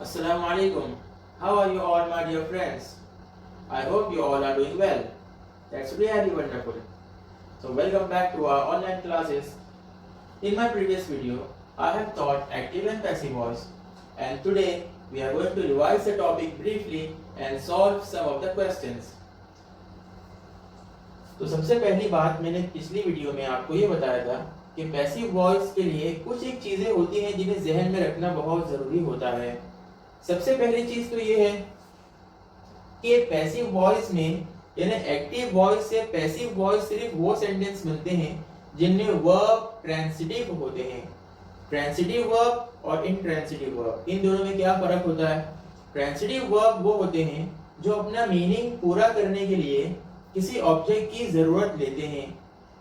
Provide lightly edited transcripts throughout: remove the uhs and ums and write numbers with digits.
Assalamu alaikum. How are you all, my dear friends? I hope you all are doing well. That's really wonderful. So, welcome back to our online classes. In my previous video, I have taught active and passive voice, and today we are going to revise the topic briefly and solve some of the questions. तो सबसे पहली बात मैंने पिछली video में आपको ये बताया था कि पैसिव वॉइस के लिए कुछ एक चीजें होती हैं जिन्हें जहन में रखना बहुत जरूरी होता है। सबसे पहली चीज तो ये है कि पैसिव वॉइस में यानी एक्टिव वॉइस से पैसिव वॉइस सिर्फ वो सेंटेंस बनते हैं जिनमें वर्ब ट्रांसिटिव होते हैं। ट्रांसिटिव वर्ब और इंट्रांसिटिव वर्ब, इन दोनों में क्या फर्क होता है? ट्रांसिटिव वर्ब वो होते हैं जो अपना मीनिंग पूरा करने के लिए किसी ऑब्जेक्ट की जरूरत लेते हैं,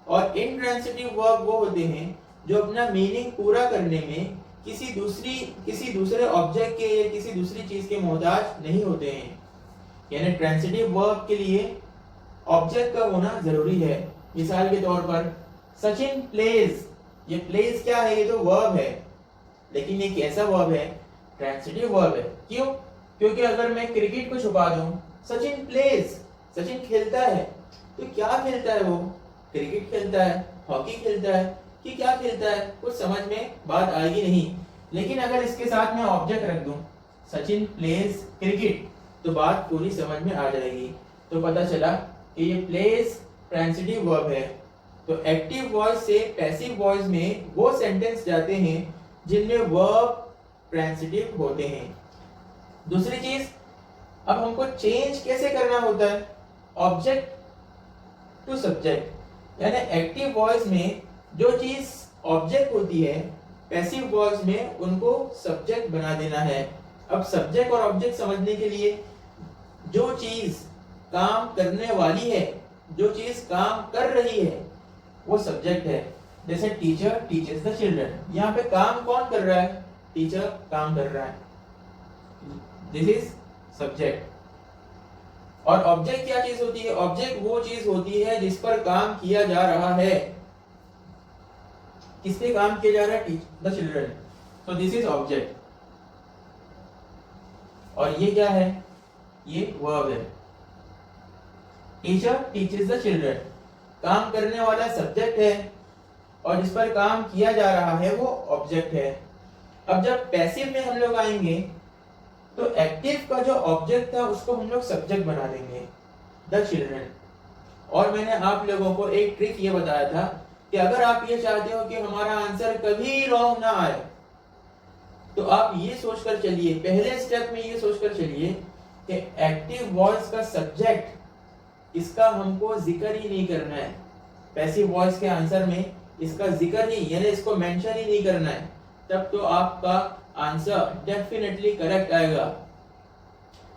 और इंट्रांसिटिव वर्ब वो होते हैं जो अपना मीनिंग पूरा करने में किसी दूसरे ऑब्जेक्ट के या किसी दूसरी चीज के मोहताज नहीं होते हैं। यानी ट्रांसिटिव वर्ब के लिए ऑब्जेक्ट का होना जरूरी है। मिसाल के तौर पर सचिन प्लेज, ये प्लेज क्या है? ये तो वर्ब है, लेकिन ये कैसा वर्ब है? ट्रांसिटिव वर्ब है। क्यों? क्योंकि अगर मैं क्रिकेट को छुपा दूं, सचिन प्लेज, सचिन खेलता है, तो क्या खेलता है वो? क्रिकेट खेलता है, हॉकी खेलता है कि क्या खेलता है? कुछ समझ में बात आएगी नहीं। लेकिन अगर इसके साथ मैं ऑब्जेक्ट रख दूं, सचिन प्लेज क्रिकेट, तो बात पूरी समझ में आ जाएगी। तो पता चला कि ये प्लेज ट्रांसिटिव वर्ब है। तो एक्टिव वॉइस से पैसिव वॉइस में वो सेंटेंस जाते हैं जिनमें वर्ब ट्रांसिटिव होते हैं। दूसरी चीज, अब हमको चेंज कैसे करना होता है? ऑब्जेक्ट टू सब्जेक्ट, यानी एक्टिव वॉइस में जो चीज ऑब्जेक्ट होती है, पैसिव वॉइस में उनको सब्जेक्ट बना देना है। अब सब्जेक्ट और ऑब्जेक्ट समझने के लिए, जो चीज काम करने वाली है, जो चीज काम कर रही है, वो सब्जेक्ट है। जैसे टीचर टीचर्स द चिल्ड्रन, यहाँ पे काम कौन कर रहा है? टीचर काम कर रहा है, दिस इज सब्जेक्ट। और ऑब्जेक्ट क्या चीज होती है? ऑब्जेक्ट वो चीज होती है जिस पर काम किया जा रहा है। किस पे काम किया जा रहा है? द चिल्ड्रन, तो दिस इज ऑब्जेक्ट। और ये क्या है? ये वर्ब है। टीचर टीचर्स द चिल्ड्रन, काम करने वाला सब्जेक्ट है और जिस पर काम किया जा रहा है वो ऑब्जेक्ट है। अब जब पैसिव में हम लोग आएंगे तो एक्टिव का जो ऑब्जेक्ट था उसको हम लोग सब्जेक्ट बना देंगे, द चिल्ड्रन। और मैंने आप लोगों को एक ट्रिक ये बताया था कि अगर आप ये चाहते हो कि हमारा आंसर कभी रॉन्ग ना आए, तो आप ये सोचकर चलिए, पहले स्टेप में ये सोचकर चलिए कि एक्टिव वॉइस का सब्जेक्ट, इसका हमको जिक्र ही नहीं करना है। पैसिव वॉइस के आंसर में इसका जिक्र ही, यानी इसको मेंशन ही नहीं करना है, तब तो आपका आंसर डेफिनेटली करेक्ट आएगा।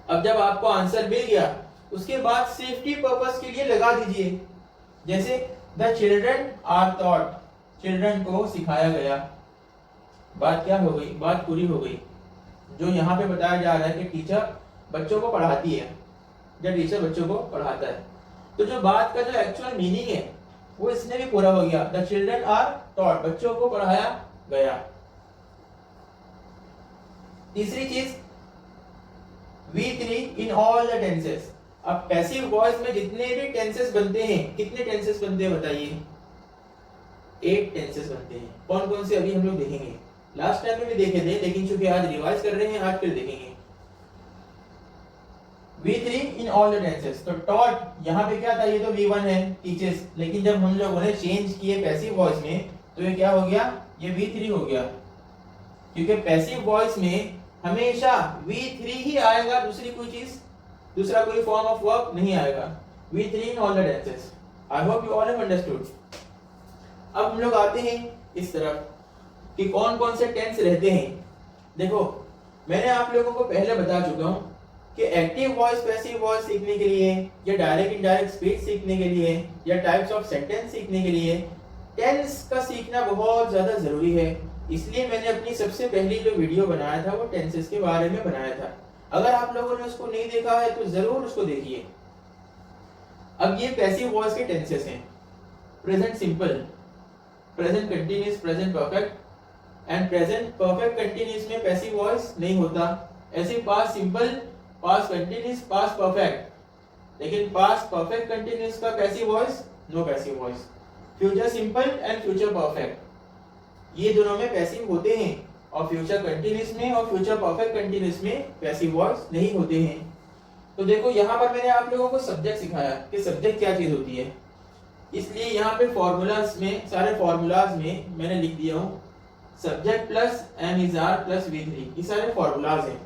अब जब आपको आंसर मिल गया, उसके बाद सेफ्टी पर्पस के लिए लगा दीजिए, जैसे the children are taught, children को सिखाया गया। बात क्या हो गई? बात पूरी हो गई। जो यहाँ पे बताया जा रहा है कि टीचर बच्चों को पढ़ाती है, जब टीचर बच्चों को पढ़ाता है, तो जो बात का जो एक्चुअल मीनिंग है वो इसने भी पूरा हो गया। द चिल्ड्रन आर टॉट, बच्चों को पढ़ाया गया। तीसरी चीज, V3 in all the tenses. अब पैसिव वॉइस में जितने भी टेंसेस बनते हैं, कितने टेंसेस बनते हैं बताइए? 8 टेंसेस बनते हैं। कौन कौन से अभी हम लोग देखेंगे। लास्ट टाइम में भी देखे थे, लेकिन चूंकि आज रिवाइज कर रहे हैं, आज फिर देखेंगे। V3 in all the tenses. तो टॉट यहाँ पे क्या था? ये तो V1 है, टीचर्स, लेकिन जब हम लोगों ने चेंज किए पैसिव वॉइस में, तो ये क्या हो गया? ये V3 हो गया, क्योंकि पैसिव वॉइस में हमेशा V3 ही आएगा, दूसरी कोई चीज, दूसरा कोई फॉर्म ऑफ वर्ब नहीं आएगा। V3 in all the tenses. I hope you all have understood. अब हम लोग आते हैं इस तरफ कि कौन कौन से टेंस रहते हैं। देखो, मैंने आप लोगों को पहले बता चुका हूं कि एक्टिव वॉइस पैसिव वॉइस सीखने के लिए, या डायरेक्ट इनडायरेक्ट स्पीच सीखने के लिए, या टाइप्स ऑफ सेंटेंस सीखने के लिए टेंस का सीखना बहुत ज्यादा जरूरी है। इसलिए मैंने अपनी सबसे पहली जो वीडियो बनाया था वो टेंसेस के बारे में बनाया था। अगर आप लोगों ने उसको नहीं देखा है तो जरूर उसको देखिए। अब ये पैसिव वॉइस के टेंसेस हैं। Present simple, present continuous, present perfect and present perfect continuous में पैसिव वॉइस नहीं होता। ऐसे past simple, past continuous, past perfect. लेकिन पास्ट परफेक्ट कंटिन्यूस का passive voice, no passive voice. Future simple and future perfect ये दोनों में passive होते हैं, और फ्यूचर कंटिन्यूस में और फ्यूचर परफेक्ट कंटिन्यूस में पैसिव वॉइस नहीं होते हैं। तो देखो यहाँ पर मैंने आप लोगों को सब्जेक्ट सिखाया कि सब्जेक्ट क्या चीज होती है, इसलिए यहाँ पे फॉर्मूलाज में, सारे फॉर्मूलाज में मैंने लिख दिया हूँ subject plus am is are plus V3, ये सारे फॉर्मूलाज हैं।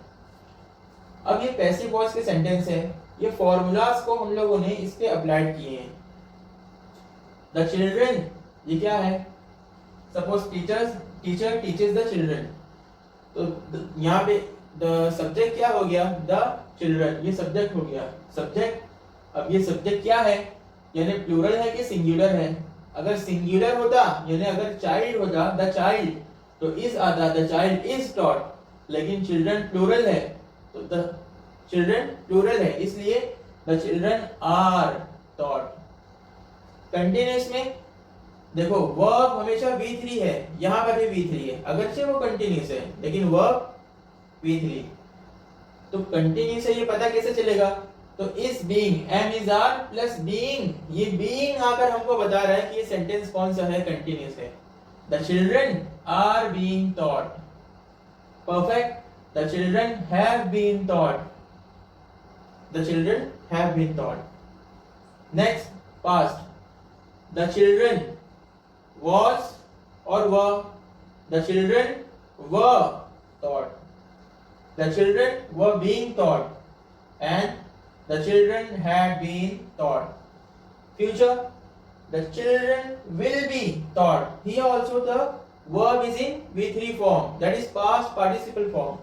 अब ये पैसिव वॉइस के सेंटेंस है, ये फॉर्मूलाज को हम लोगों ने इस पे अप्लाइड किए हैं। द चिल्ड्रन, ये क्या है? Suppose teacher teaches the children, तो यहाँ पे द सब्जेक्ट क्या हो गया? द चिल्ड्रन, ये सब्जेक्ट हो गया सब्जेक्ट। अब ये सब्जेक्ट क्या है, यानी प्लूरल है कि सिंगुलर है? अगर सिंगुलर होता, यानी अगर चाइल्ड होता द चाइल्ड, तो इज आता द चाइल्ड इज टॉट। लेकिन चिल्ड्रन प्लूरल है, तो द चिल्ड्रन प्लूरल है, इसलिए the children are taught. Continuous में देखो वर्ब हमेशा V3 है, यहाँ पर भी V3 है, अगरचे वो कंटिन्यूस है लेकिन वर्ब V3। तो कंटिन्यूस है ये पता कैसे चलेगा? तो इस being, am is are plus being, ये बीइंग आकर हमको बता रहा है कि ये सेंटेंस कौन सा है, कंटिन्यूस है। The children are being taught. Perfect, the children have been taught, the children have been taught. Next past, the children was or were, the children were taught, the children were being taught, and the children had been taught. Future, the children will be taught. Here also the verb is in V3 form, that is past participle form,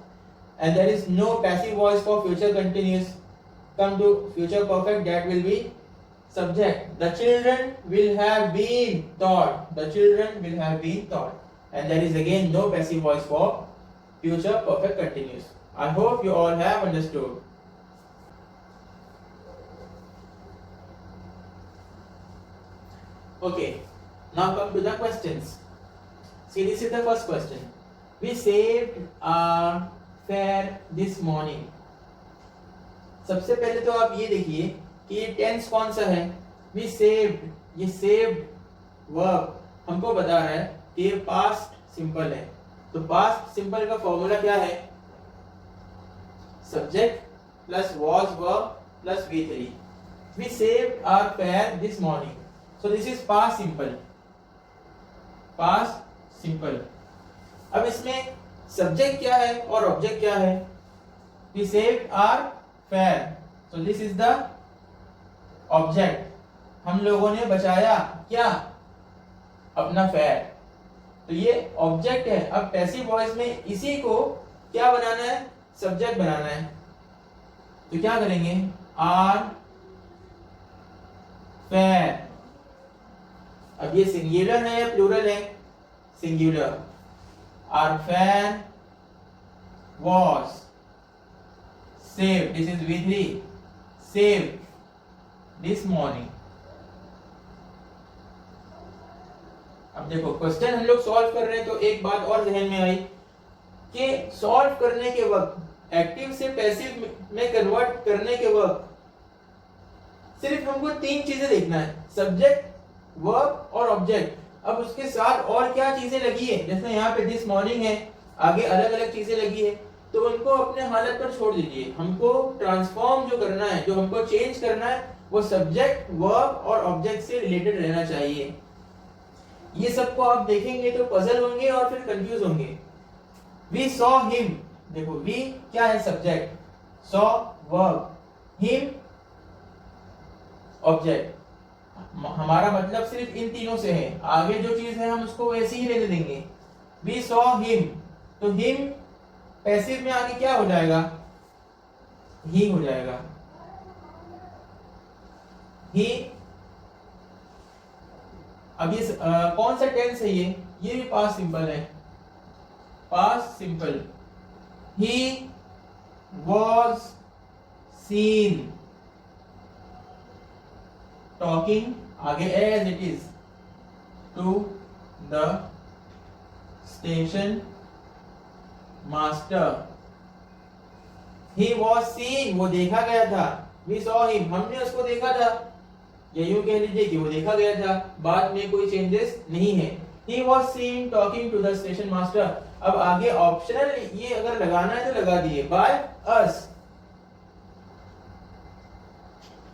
and there is no passive voice for future continuous. Come to future perfect, that will be subject. The children will have been taught, the children will have been taught, and there is again no passive voice for future perfect continuous. I hope you all have understood. Okay, now come to the questions. See, this is the first question. We saved our fare this morning. सबसे पहले तो आप ये देखिए कि ये tense कौन सा है? वी सेव्ड, ये सेव्ड वर्ब हमको बता रहा है कि ये पास्ट सिंपल है। तो पास्ट सिंपल का फॉर्मूला क्या है? Subject plus was verb plus V3। We saved our fare this morning, so this is past simple, past simple. अब इसमें सब्जेक्ट क्या है और ऑब्जेक्ट क्या है? We saved our fare, so this is the object, हम लोगों ने बचाया क्या? अपना फेयर। तो ये ऑब्जेक्ट है। अब पैसिव वॉइस में इसी को क्या बनाना है? सब्जेक्ट बनाना है। तो क्या करेंगे? Our fare. अब ये सिंगुलर है या प्लूरल है? Singular. Our fare was saved, this is V3, saved this morning. अब देखो क्वेश्चन हम लोग सॉल्व कर रहे हैं, तो एक बात और जहन में आई कि सॉल्व करने के वक्त, एक्टिव से पैसिव में कन्वर्ट करने के वक्त सिर्फ हमको तीन चीजें देखना है, सब्जेक्ट, वर्ब और ऑब्जेक्ट। अब उसके साथ और क्या चीजें लगी है, जैसे यहाँ पे दिस मॉर्निंग है, आगे अलग अलग चीजें लगी है, तो उनको अपने हालत पर छोड़ दीजिए। हमको ट्रांसफॉर्म जो करना है, जो हमको चेंज करना है, वो सब्जेक्ट, वर्ब और ऑब्जेक्ट से रिलेटेड रहना चाहिए। ये सबको आप देखेंगे तो पजल होंगे और फिर कंफ्यूज होंगे। वी सॉ हिम, देखो वी क्या है? Subject, saw verb, him object. हमारा मतलब सिर्फ इन तीनों से है, आगे जो चीज है हम उसको वैसे ही रहने देंगे। वी सॉ हिम, तो हिम पैसिव में आगे क्या हो जाएगा? ही हो जाएगा। ही। अब ये कौन सा टेंस है? ये भी पास्ट सिंपल है, past simple. He was seen talking, आगे as it is, to the station master He was seen, वो देखा गया था. We saw him, हमने उसको देखा था. या यूं कह लीजिए कि वो देखा गया था. बात में कोई चेंजेस नहीं है. He was seen talking to the station master. अब आगे ऑप्शनल ये अगर लगाना है तो लगा दिए. By us.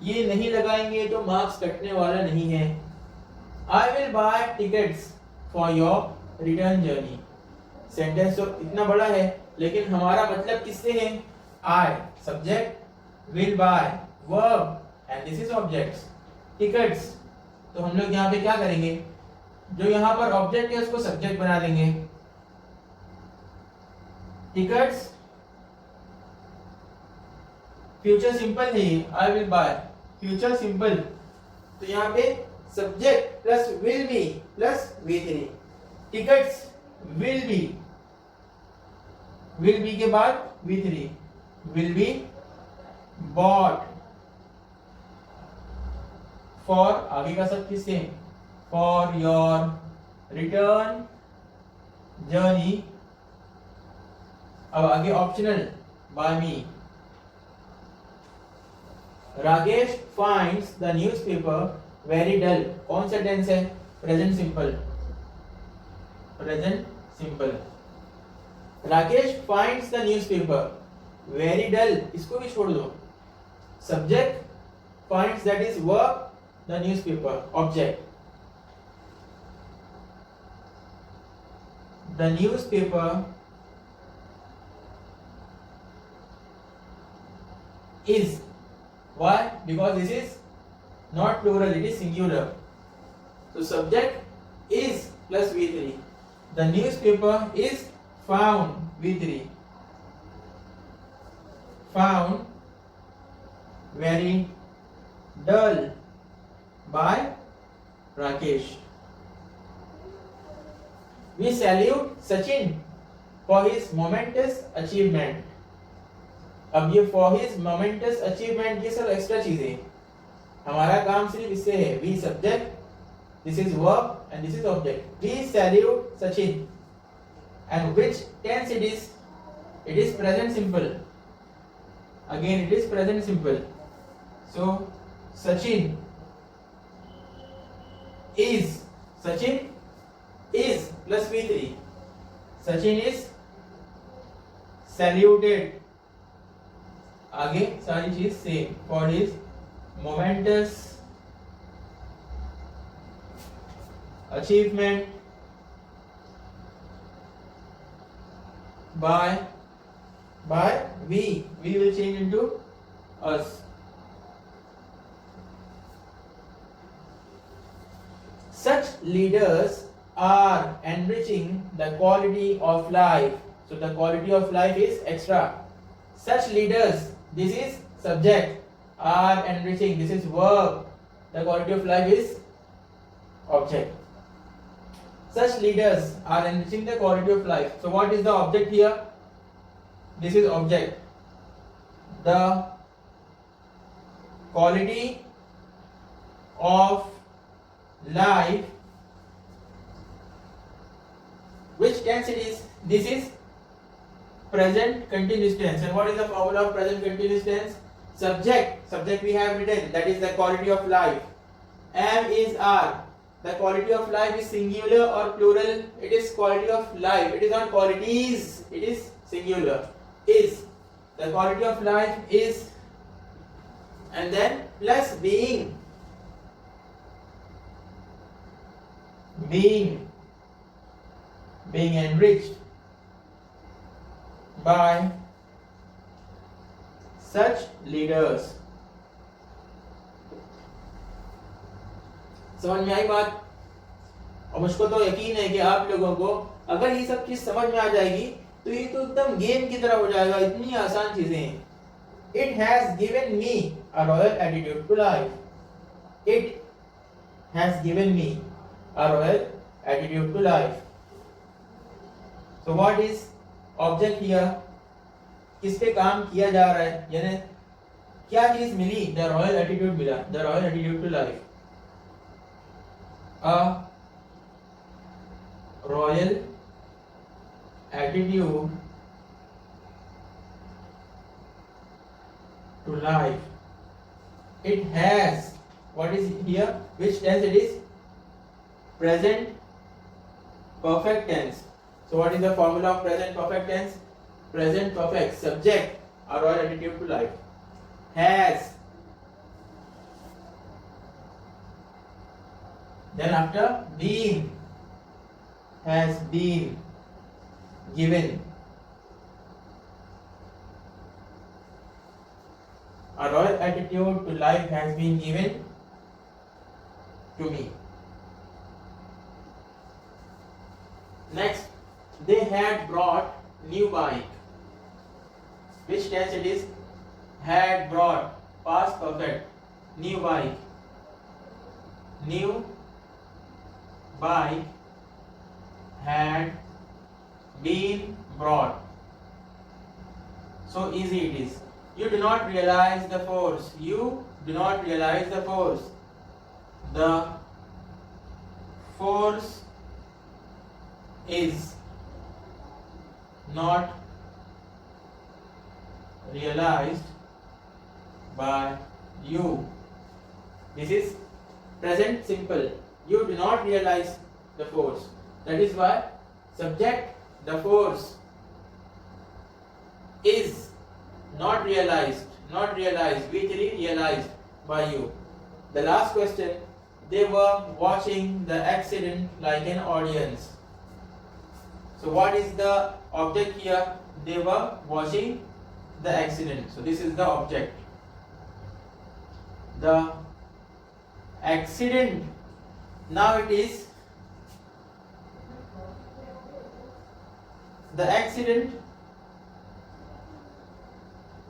ये नहीं लगाएंगे तो मार्क्स कटने वाला नहीं है. I will buy tickets for your return journey. Sentence तो इतना बड़ा है लेकिन हमारा मतलब किससे है? I subject, will buy verb and this is objects. Tickets तो हम लोग यहाँ पे क्या करेंगे? जो यहाँ पर ऑब्जेक्ट है उसको सब्जेक्ट बना देंगे. टिकट्स फ्यूचर सिंपल है. I will buy future simple तो यहाँ पे subject plus will be plus V3. Tickets will be के बाद V3 will be bought for आगे का सब किससे? For your return journey. अब आगे optional by me. Rakesh finds the newspaper very dull. कौन सा टेंस है? Present simple. Present simple. Rakesh finds the newspaper very dull, इसको भी छोड़ दो. Subject finds that is verb, the newspaper object. The newspaper is. Why? Because this is not plural, it is singular. So subject is plus V3. The newspaper is found, V3. Found very dull by Rakesh. We salute Sachin for his momentous achievement. अब ये for his momentous achievement ये सब extra चीजें. हमारा काम सिर्फ इससे है. We subject, this is verb and this is object. We salute Sachin. And which tense it is? It is present simple. Again it is present simple. So Sachin is plus V3. Sachin is saluted. आगे सारी चीज same. For his momentous achievement by we will change into us. Such leaders are enriching the quality of life. So the quality of life is extra. Such leaders, this is subject, are enriching, this is verb, the quality of life is object. Such leaders are enriching the quality of life. So what is the object here? This is object. The quality of life, which tense it is? This is present continuous tense. And what is the formula of present continuous tense? Subject we have written, that is the quality of life. Am is are. The quality of life is singular or plural? It is quality of life. It is not qualities, it is singular. Is. The quality of life is, and then plus being. Being enriched by such leaders. समझ में आई बात? और मुझको तो यकीन है कि आप लोगों को अगर ये सब चीज समझ में आ जाएगी तो ये तो एकदम गेम की तरह हो जाएगा. इतनी आसान चीजें हैं. It has given me a royal attitude to life. It has given me a royal attitude to life. So what is object here? किस पे काम किया जा रहा है? यानी क्या चीज मिली? द रॉयल एटीट्यूड मिला. The royal attitude to life. A royal attitude to life. It has, what is here, which tense it is? Present perfect tense. So what is the formula of present perfect tense? Present perfect, subject, a royal attitude to life. Has. Then after been, has been given. A royal attitude to life has been given to me. Next, they had brought new bike. Which tense it is? Had brought, past perfect, new bike. New bike had been brought. So easy it is. You do not realize the force. You do not realize the force. The force is not realized by you. This is present simple. You do not realize the force. That is why subject, the force is not realized, literally realized by you. The last question, they were watching the accident like an audience. So what is the object here? They were watching the accident. So this is the object. The accident, now it is the accident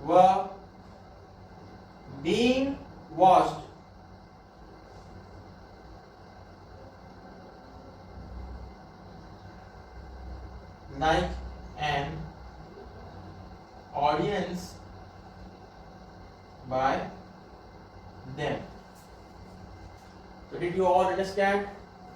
were being watched like an audience by them. So did you all understand?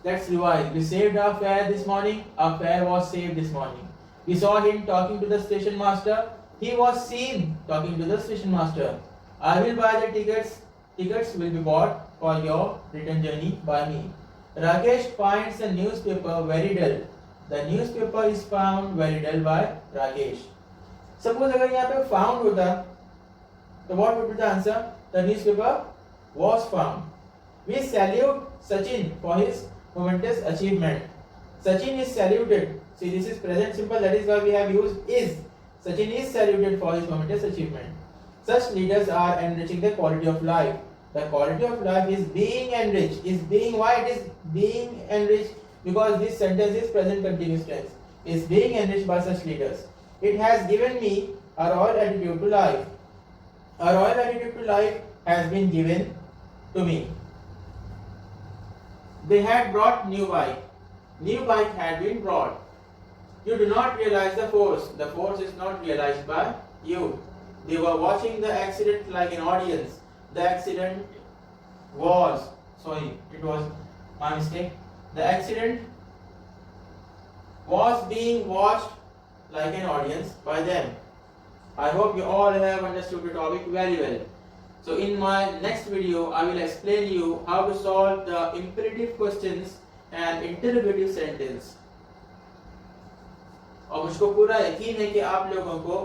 Let's revise. We saved our fare this morning. Our fare was saved this morning. We saw him talking to the station master. He was seen talking to the station master. I will buy the tickets. Tickets will be bought for your return journey by me. Rakesh finds the newspaper very dull. The newspaper is found very dull by Rakesh. Suppose अगर यहाँ पे found होता, तो what would be the answer? The newspaper was found. We salute Sachin for his momentous achievement. Sachin is saluted. See, this is present simple. That is why we have used is. Sachin is saluted for his momentous achievement. Such leaders are enriching the quality of life. The quality of life is being enriched. Is being, why it is being enriched? Because this sentence is present continuous tense. Is being enriched by such leaders. It has given me a royal attitude to life. A royal attitude to life has been given to me. They had brought new bike. New bike had been brought. You do not realize the force. The force is not realized by you. They were watching the accident like an audience. The accident was, it was my mistake. The accident was being watched like an audience by them. I hope you all have understood the topic very well. So in my next video, I will explain you how to solve the imperative questions and interrogative sentence. और मुझको पूरा यकीन है कि आप लोगों को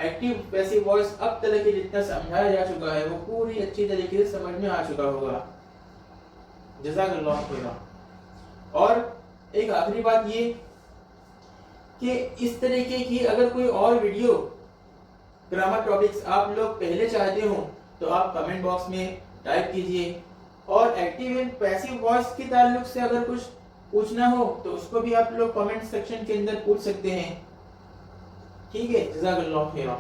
active passive voice अब तक के जितना समझाया जा चुका है वो पूरी अच्छी तरीके से समझ में आ चुका होगा। जज़ाकल्लाह खैरा। और एक आखिरी बात ये कि इस तरीके की अगर कोई और वीडियो ग्रामर टॉपिक्स आप लोग पहले चाहते हो तो आप कमेंट बॉक्स में टाइप कीजिए। और एक्टिव एंड पैसिव वॉइस के ताल्लुक से अगर कुछ पूछना हो तो उसको भी आप लोग कमेंट सेक्शन के अंदर पूछ सकते हैं। ठीक है, जज़ाकल्लाह खैरा।